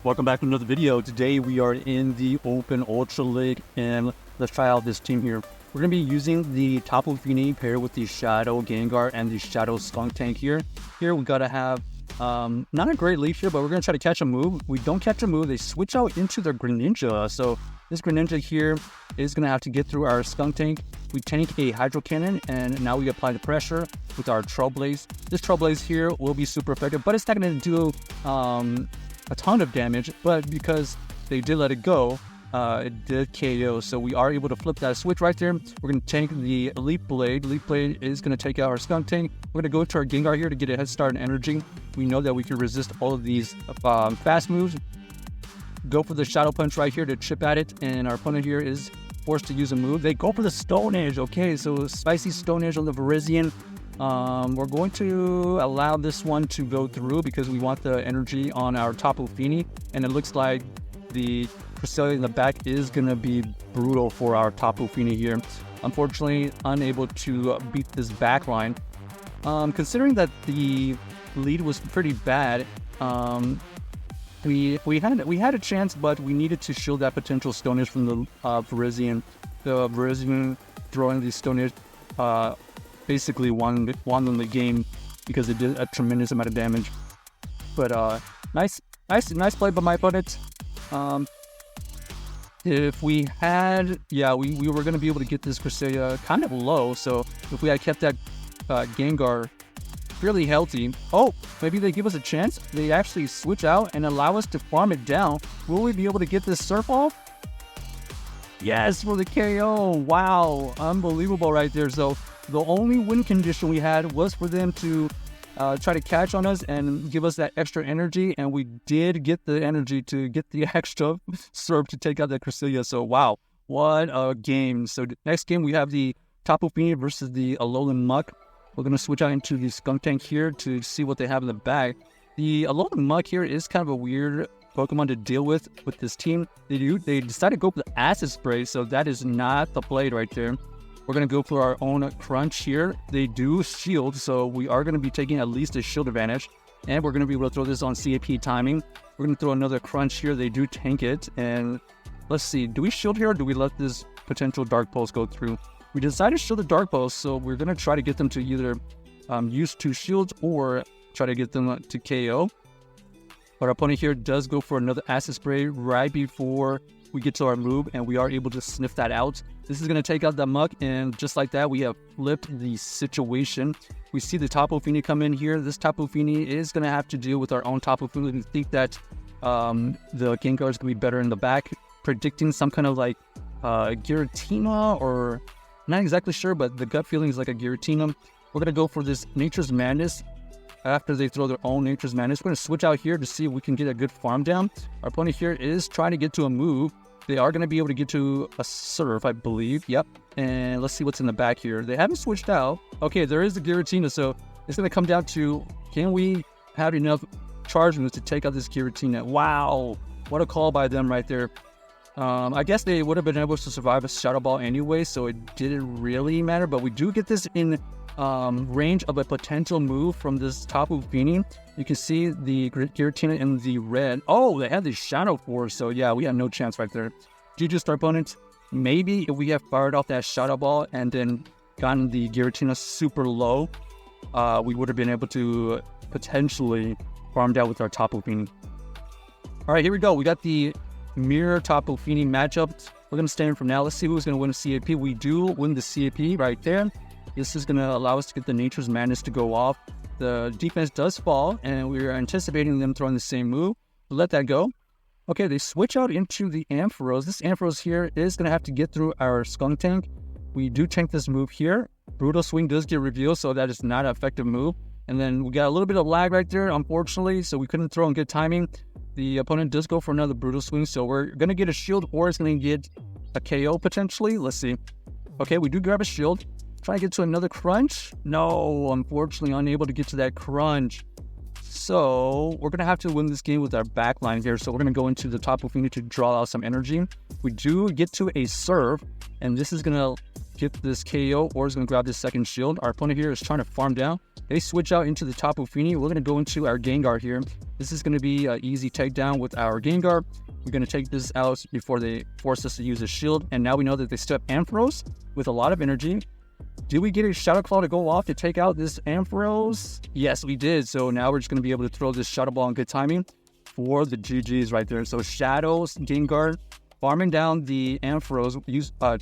Welcome back to another video. Today we are in the Open Ultra League and let's try out this team here. We're going to be using the Tapu Fini paired with the Shadow Gengar and the Shadow Skuntank here. Here we got to have not a great lead here, but we're going to try to catch a move. We don't catch a move, they switch out into their Greninja. So this Greninja here is going to have to get through our Skuntank. We tank a Hydro Cannon and now we apply the pressure with our Trailblaze. This Trailblaze here will be super effective, but it's not going to do a ton of damage, but because they did let it go, it did KO, so we are able to flip that switch right there. We're going to tank the Leaf Blade. Leaf Blade is going to take out our Skuntank. We're going to go to our Gengar here to get a head start in energy. We know that we can resist all of these fast moves. Go for the Shadow Punch right here to chip at it, and our opponent here is forced to use a move. They go for the Stone Edge. Okay, so spicy Stone Edge on the Virizion. We're going to allow this one to go through because we want the energy on our Tapu Fini, and it looks like the Cresselia in the back is going to be brutal for our Tapu Fini here. Unfortunately, unable to beat this back line. Considering that the lead was pretty bad, we had a chance, but we needed to shield that potential Stone Edge from the Virizion. The Virizion throwing the Stone Edge basically won the game because it did a tremendous amount of damage. But nice play by my opponent. If we had, we were going to be able to get this Cresselia kind of low. So if we had kept that Gengar fairly healthy, maybe they give us a chance. They actually switch out and allow us to farm it down. Will we be able to get this Surf off? Yes, for the KO. Wow, unbelievable right there. So the only win condition we had was for them to try to catch on us and give us that extra energy, and we did get the energy to get the extra Surf to take out that Cresselia. So wow, what a game. So next game we have the Tapu Fini versus the Alolan Muck. We're going to switch out into the Skuntank here to see what they have in the bag. The Alolan Muck here is kind of a weird Pokemon to deal with this team. They decided to go for the Acid Spray, so that is not the play right there. We're going to go for our own Crunch here. They do shield, so we are going to be taking at least a shield advantage. And we're going to be able to throw this on CAP timing. We're going to throw another Crunch here. They do tank it. And let's see, do we shield here or do we let this potential Dark Pulse go through? We decided to shield the Dark Pulse, so we're going to try to get them to either use 2 shields or try to get them to KO. But our opponent here does go for another Acid Spray right before we get to our move, and we are able to sniff that out. This is going to take out the Muck, and just like that, we have flipped the situation. We see the Tapu Fini come in here. This Tapu Fini is going to have to deal with our own Tapu Fini. We think that the Gengar is going to be better in the back, predicting some kind of like Giratina, or not exactly sure, but the gut feeling is like a Giratina. We're going to go for this Nature's Madness. After they throw their own Nature's Madness, we're going to switch out here to see if we can get a good farm down. Our opponent here is trying to get to a move. They are going to be able to get to a Surf, I believe. Yep. And let's see what's in the back here. They haven't switched out. Okay, there is the Giratina, so it's going to come down to, can we have enough charge moves to take out this Giratina? Wow, what a call by them right there. I guess they would have been able to survive a Shadow Ball anyway, so it didn't really matter. But we do get this in range of a potential move from this Tapu Fini. You can see the Giratina in the red. Oh, they had the Shadow Force, so yeah, we had no chance right there. GG's our opponent. Maybe if we have fired off that Shadow Ball and then gotten the Giratina super low, we would have been able to potentially farm down with our Tapu Fini. All right, here we go. We got the Mirror Tapu Fini matchup. We're going to stand from now. Let's see who's going to win the CAP. We do win the CAP right there. This is going to allow us to get the Nature's Madness to go off. The defense does fall, and we're anticipating them throwing the same move. We'll let that go. Okay, they switch out into the Ampharos. This Ampharos here is going to have to get through our Skuntank. We do tank this move here. Brutal Swing does get revealed, so that is not an effective move. And then we got a little bit of lag right there, unfortunately, so we couldn't throw in good timing. The opponent does go for another Brutal Swing, so we're going to get a shield, or it's going to get a KO potentially. Let's see. Okay, we do grab a shield. Try to get to another Crunch. No, unfortunately, unable to get to that Crunch. So we're going to have to win this game with our backline here. So we're going to go into the Tapu Fini to draw out some energy. We do get to a Surf, and this is going to get this KO, or is going to grab this second shield. Our opponent here is trying to farm down. They switch out into the Tapu Fini. We're going to go into our Gengar here. This is going to be an easy takedown with our Gengar. We're going to take this out before they force us to use a shield. And now we know that they step Ampharos with a lot of energy. Did we get a Shadow Claw to go off to take out this Ampharos? Yes, we did. So now we're just going to be able to throw this Shadow Ball in good timing for the GGs right there. So Shadows, Gengar, farming down the Ampharos,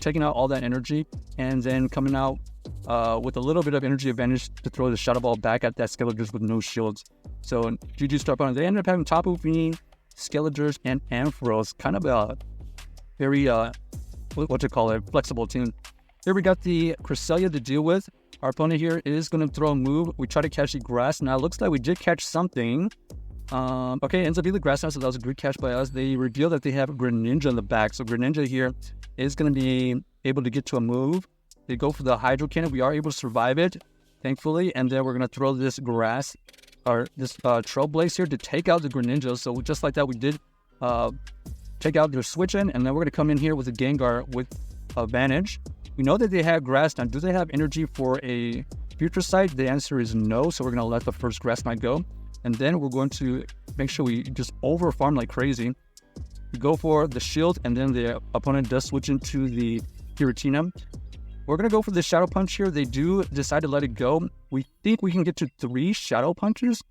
taking out all that energy, and then coming out with a little bit of energy advantage to throw the Shadow Ball back at that Skelligers with no shields. So GG's start on. They ended up having Tapu Fini, Skelligers, and Ampharos. Kind of a very, flexible team. Here we got the Cresselia to deal with. Our opponent here is going to throw a move. We try to catch the grass. Now it looks like we did catch something. Okay, ends up being the grass now, so that was a good catch by us. They reveal that they have Greninja in the back. So Greninja here is going to be able to get to a move. They go for the Hydro Cannon. We are able to survive it, thankfully. And then we're going to throw this grass, or this Trailblaze here to take out the Greninja. So just like that, we did take out their switch in. And then we're going to come in here with a Gengar with advantage. We know that they have grass. Now, do they have energy for a future sight? The answer is no. So we're going to let the first grass knight go. And then we're going to make sure we just over farm like crazy. We go for the shield, and then the opponent does switch into the Giratina. We're going to go for the Shadow Punch here. They do decide to let it go. We think we can get to 3 Shadow Punches.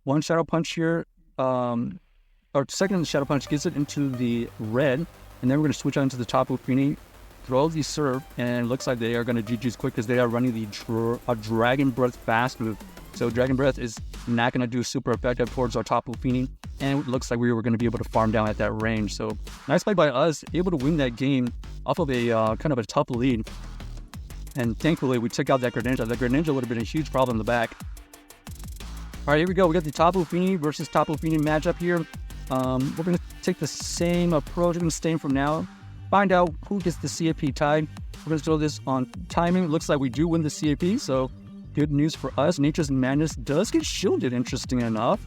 1 Shadow Punch here, or second Shadow Punch gets it into the red. And then we're going to switch on to the Tapu Fini, throw the Surf, and it looks like they are going to GG's quick because they are running the Dragon Breath fast move. So Dragon Breath is not going to do super effective towards our Tapu Fini, and it looks like we were going to be able to farm down at that range. So nice play by us, able to win that game off of a kind of a tough lead. And thankfully, we took out that Greninja. That Greninja would have been a huge problem in the back. All right, here we go. We got the Tapu Fini versus Tapu Fini matchup here. We're going to take the same approach. We're going to stay from now. Find out who gets the CAP tied. We're going to throw this on timing. It looks like we do win the CAP, so good news for us. Nature's Madness does get shielded, interesting enough.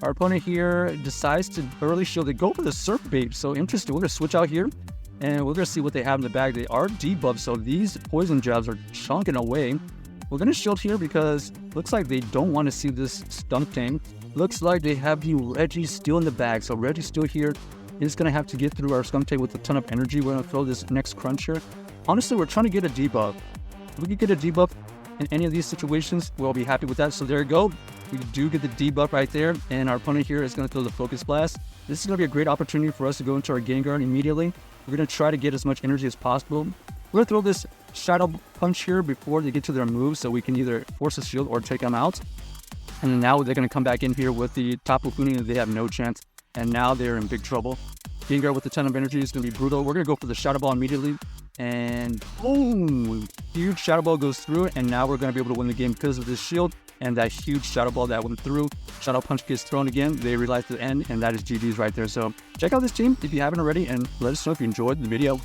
Our opponent here decides to early shield. They go for the Surf Bait, so interesting. We're going to switch out here, and we're going to see what they have in the bag. They are debuffed, so these poison jabs are chunking away. We're going to shield here because looks like they don't want to see this Skuntank. Looks like they have the Registeel in the bag, so Registeel here is going to have to get through our Skuntank with a ton of energy. We're going to throw this next crunch here. Honestly, we're trying to get a debuff. If we can get a debuff in any of these situations, we'll be happy with that. So there you go. We do get the debuff right there, and our opponent here is going to throw the Focus Blast. This is going to be a great opportunity for us to go into our Gengar immediately. We're going to try to get as much energy as possible. We're going to throw this Shadow Punch here before they get to their moves, so we can either force a shield or take them out. And then now they're going to come back in here with the Tapu Fini, and they have no chance. And now they're in big trouble. Gengar with a ton of energy is going to be brutal. We're going to go for the Shadow Ball immediately. And boom! Huge Shadow Ball goes through. And now we're going to be able to win the game because of this shield and that huge Shadow Ball that went through. Shadow Punch gets thrown again. They realize the end, and that is GG's right there. So check out this team if you haven't already, and let us know if you enjoyed the video.